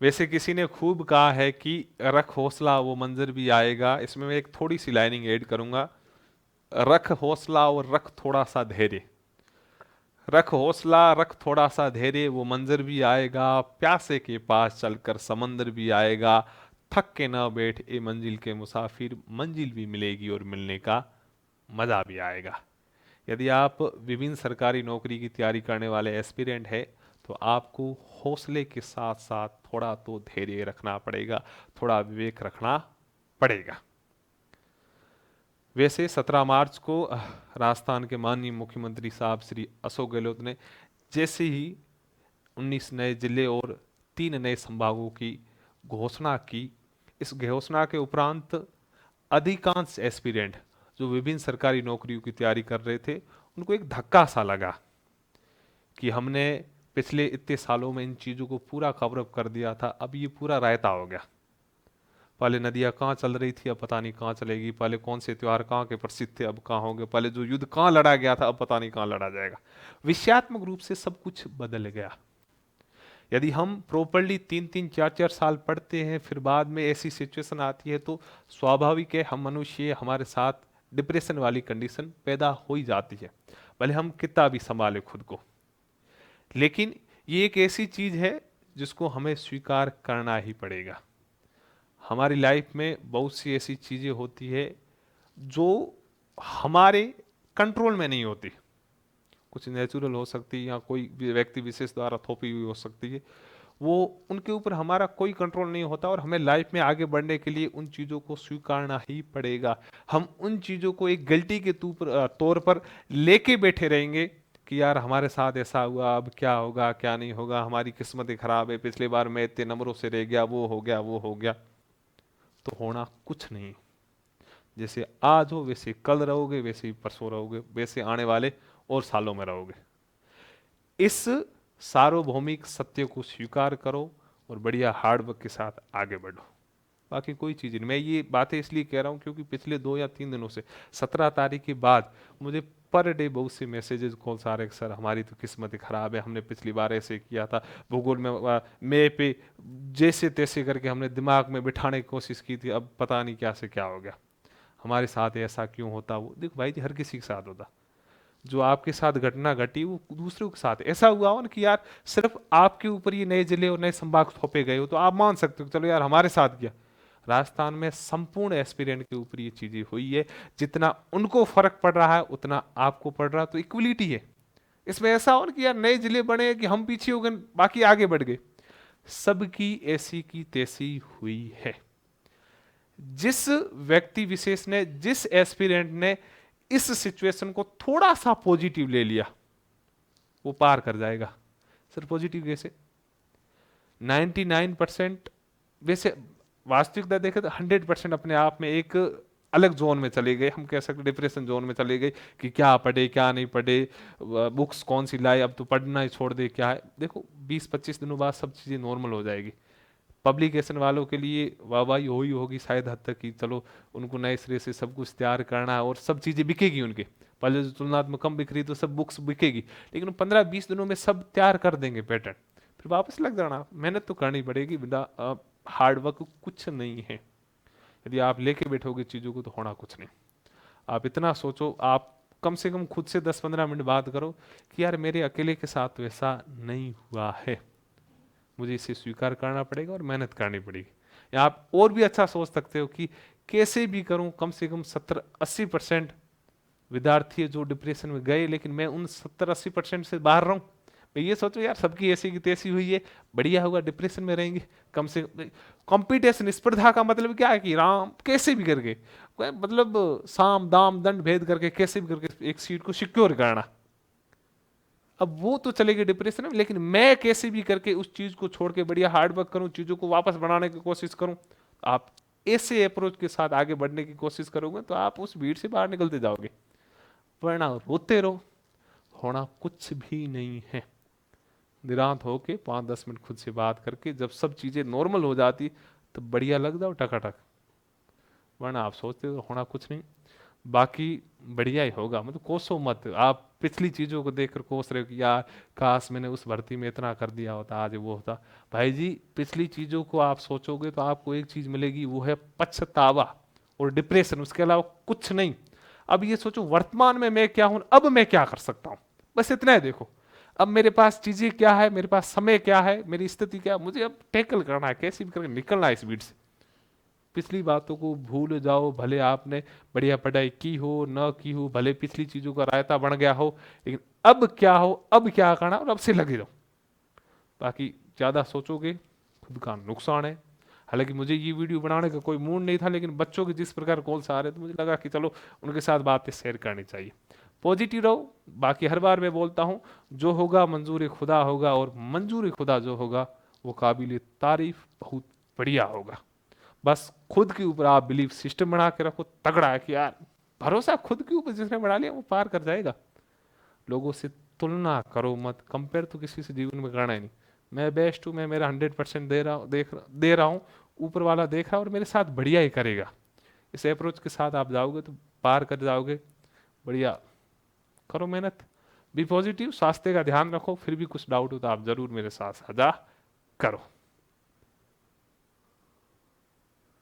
वैसे किसी ने खूब कहा है कि रख हौसला वो मंजर भी आएगा, इसमें मैं एक थोड़ी सी लाइनिंग ऐड करूंगा। रख हौसला और रख थोड़ा सा धैर्य। रख हौसला, रख थोड़ा सा धैर्य, वो मंजर भी आएगा, प्यासे के पास चलकर समंदर भी आएगा। थक के ना बैठ ए मंजिल के मुसाफिर, मंजिल भी मिलेगी और मिलने का मजा भी आएगा। यदि आप विभिन्न सरकारी नौकरी की तैयारी करने वाले एस्पिरेंट हैं, तो आपको हौसले के साथ साथ थोड़ा तो धैर्य रखना पड़ेगा, थोड़ा विवेक रखना पड़ेगा। वैसे 17 मार्च को राजस्थान के माननीय मुख्यमंत्री साहब श्री अशोक गहलोत ने जैसे ही 19 नए जिले और 3 नए संभागों की घोषणा की, इस घोषणा के उपरांत अधिकांश एस्पिरेंट जो विभिन्न सरकारी नौकरियों की तैयारी कर रहे थे, उनको एक धक्का सा लगा कि हमने पिछले इतने सालों में इन चीज़ों को पूरा कवर अप कर दिया था, अब ये पूरा रायता हो गया। पहले नदियाँ कहाँ चल रही थी, अब पता नहीं कहाँ चलेगी। पहले कौन से त्योहार कहाँ के प्रसिद्ध थे, अब कहाँ होंगे। पहले जो युद्ध कहाँ लड़ा गया था, अब पता नहीं कहाँ लड़ा जाएगा। विषयात्मक रूप से सब कुछ बदल गया। यदि हम प्रॉपरली 3-3 4-4 साल पढ़ते हैं, फिर बाद में ऐसी सिचुएशन आती है, तो स्वाभाविक है हम मनुष्य हमारे साथ डिप्रेशन वाली कंडीशन पैदा हो ही जाती है, भले हम कितना भी संभाले खुद को। लेकिन ये एक ऐसी चीज है जिसको हमें स्वीकार करना ही पड़ेगा। हमारी लाइफ में बहुत सी ऐसी चीजें होती है जो हमारे कंट्रोल में नहीं होती। कुछ नेचुरल हो सकती है या कोई व्यक्ति विशेष द्वारा थोपी हुई हो सकती है, वो उनके ऊपर हमारा कोई कंट्रोल नहीं होता, और हमें लाइफ में आगे बढ़ने के लिए उन चीज़ों को स्वीकारना ही पड़ेगा। हम उन चीज़ों को एक गलती के तौर पर लेके बैठे रहेंगे कि यार हमारे साथ ऐसा हुआ, अब क्या होगा क्या नहीं होगा, हमारी किस्मत ही खराब है, पिछले बार मैं इतने नंबरों से रह गया, वो हो गया वो हो गया। तो होना कुछ नहीं। जैसे आज हो वैसे कल रहोगे, वैसे ही परसों रहोगे, वैसे आने वाले और सालों में रहोगे। इस सार्वभौमिक सत्य को स्वीकार करो और बढ़िया हार्डवर्क के साथ आगे बढ़ो। बाकी कोई चीज़ नहीं। मैं ये बातें इसलिए कह रहा हूँ क्योंकि पिछले 2 या 3 दिनों से 17 तारीख के बाद मुझे पर डे बहुत से मैसेजेस कॉल्स आ रहे हैं, सर हमारी तो किस्मत ही खराब है, हमने पिछली बार ऐसे किया था, भूगोल में मे पे जैसे तैसे करके हमने दिमाग में बिठाने की कोशिश की थी, अब पता नहीं क्या से क्या हो गया, हमारे साथ ऐसा क्यों होता। वो देखो भाई जी, हर किसी के साथ होता। जो आपके साथ घटना घटी वो दूसरों के साथ ऐसा हुआ हो ना कि यार सिर्फ आपके ऊपर ये नए जिले और नए संभाग थोपे गए हो, तो आप मान सकते हो चलो यार हमारे साथ किया। राजस्थान में संपूर्ण एस्पिरेंट के ऊपर ये चीजें हुई है। जितना उनको फर्क पड़ रहा है उतना आपको पड़ रहा है, तो इक्वलिटी है इसमें। ऐसा हो ना कि यार नए जिले बने कि हम पीछे हो गए बाकी आगे बढ़ गए, सबकी ऐसी की तैसी हुई है। जिस व्यक्ति विशेष ने, जिस एस्पिरेंट ने इस सिचुएशन को थोड़ा सा पॉजिटिव ले लिया, वो पार कर जाएगा। सर पॉजिटिव कैसे? 99%, वैसे वास्तविकता देखें तो 100% अपने आप में एक अलग जोन में चले गए, हम कह सकते डिप्रेशन जोन में चले गए कि क्या पढ़े क्या नहीं पढ़े, बुक्स कौन सी लाए, अब तो पढ़ना ही छोड़ दे, क्या है। देखो 20-25 दिनों बाद सब चीज़ें नॉर्मल हो जाएगी। पब्लिकेशन वालों के लिए वाहवाही हो ही होगी शायद हद तक कि चलो उनको नए सिरे से सब कुछ तैयार करना है और सब चीज़ें बिकेगी उनके। पहले जो तुलनात्मक कम बिक रही तो सब बुक्स बिकेगी, लेकिन 15-20 दिनों में सब तैयार कर देंगे पैटर्न, फिर वापस लग जाना। मेहनत तो करनी पड़ेगी, बिना हार्डवर्क कुछ नहीं है। यदि आप लेके बैठोगे चीज़ों को तो होना कुछ नहीं। आप इतना सोचो, आप कम से कम खुद से 10-15 मिनट बात करो कि यार मेरे अकेले के साथ तो ऐसा नहीं हुआ है, मुझे इसे स्वीकार करना पड़ेगा और मेहनत करनी पड़ेगी। या आप और भी अच्छा सोच सकते हो कि कैसे भी करूं कम से कम 70-80% विद्यार्थी है जो डिप्रेशन में गए, लेकिन मैं उन 70-80% से बाहर रहूं। मैं ये सोचो यार सबकी ऐसी की तैसी हुई है, बढ़िया होगा डिप्रेशन में रहेंगे कम से। कंपटीशन स्पर्धा का मतलब क्या है कि राम कैसे भी करके, मतलब साम दाम दंड भेद करके कैसे भी करके एक सीट को सिक्योर करना। अब वो तो चलेगी डिप्रेशन में, लेकिन मैं कैसे भी करके उस चीज को छोड़ के बढ़िया हार्डवर्क करूं, चीजों को वापस बनाने की कोशिश करूं। आप ऐसे अप्रोच के साथ आगे बढ़ने की कोशिश करोगे तो आप उस भीड़ से बाहर निकलते जाओगे, वरना रोते रहो, होना कुछ भी नहीं है। निरांत होके 5-10 मिनट खुद से बात करके जब सब चीजें नॉर्मल हो जाती तो बढ़िया लग जाओ टकाटक, वरना आप सोचते हो होना कुछ नहीं। बाकी बढ़िया ही होगा, मतलब कोसो मत। आप पिछली चीज़ों को देखकर कोस रहे हो कि यार काश मैंने उस भर्ती में इतना कर दिया होता, आज वो होता। भाई जी, पिछली चीज़ों को आप सोचोगे तो आपको एक चीज़ मिलेगी, वो है पछतावा और डिप्रेशन, उसके अलावा कुछ नहीं। अब ये सोचो वर्तमान में मैं क्या हूं, अब मैं क्या कर सकता हूं, बस इतना है। देखो अब मेरे पास चीजें क्या है, मेरे पास समय क्या है, मेरी स्थिति क्या है, मुझे अब टैकल करना है, कैसे भी करके निकलना है इस भीड़ से। पिछली बातों को भूल जाओ, भले आपने बढ़िया पढ़ाई की हो न की हो, भले पिछली चीजों का रायता बन गया हो, लेकिन अब क्या हो, अब क्या करना, और अब से लगे रहो। बाकी ज्यादा सोचोगे खुद का नुकसान है। हालांकि मुझे ये वीडियो बनाने का कोई मूड नहीं था, लेकिन बच्चों के जिस प्रकार कॉल्स आ रहे थे, मुझे लगा कि चलो उनके साथ बातें शेयर करनी चाहिए। पॉजिटिव रहो। बाकी हर बार मैं बोलता हूँ, जो होगा मंजूर खुदा होगा, और मंजूर खुदा जो होगा वो काबिल तारीफ बहुत बढ़िया होगा। बस खुद के ऊपर आप बिलीफ सिस्टम बना के रखो तगड़ा है कि यार भरोसा खुद के ऊपर, जिसने बना लिया वो पार कर जाएगा। लोगों से तुलना करो मत, कंपेयर तो किसी से जीवन में करना ही नहीं। मैं बेस्ट हूँ, मैं मेरा 100% दे रहा हूँ, दे रहा हूँ, ऊपर वाला देख रहा है और मेरे साथ बढ़िया ही करेगा। इस अप्रोच के साथ आप जाओगे तो पार कर जाओगे। बढ़िया करो मेहनत, बी पॉजिटिव, स्वास्थ्य का ध्यान रखो। फिर भी कुछ डाउट हो तो आप जरूर मेरे साथ साझा करो।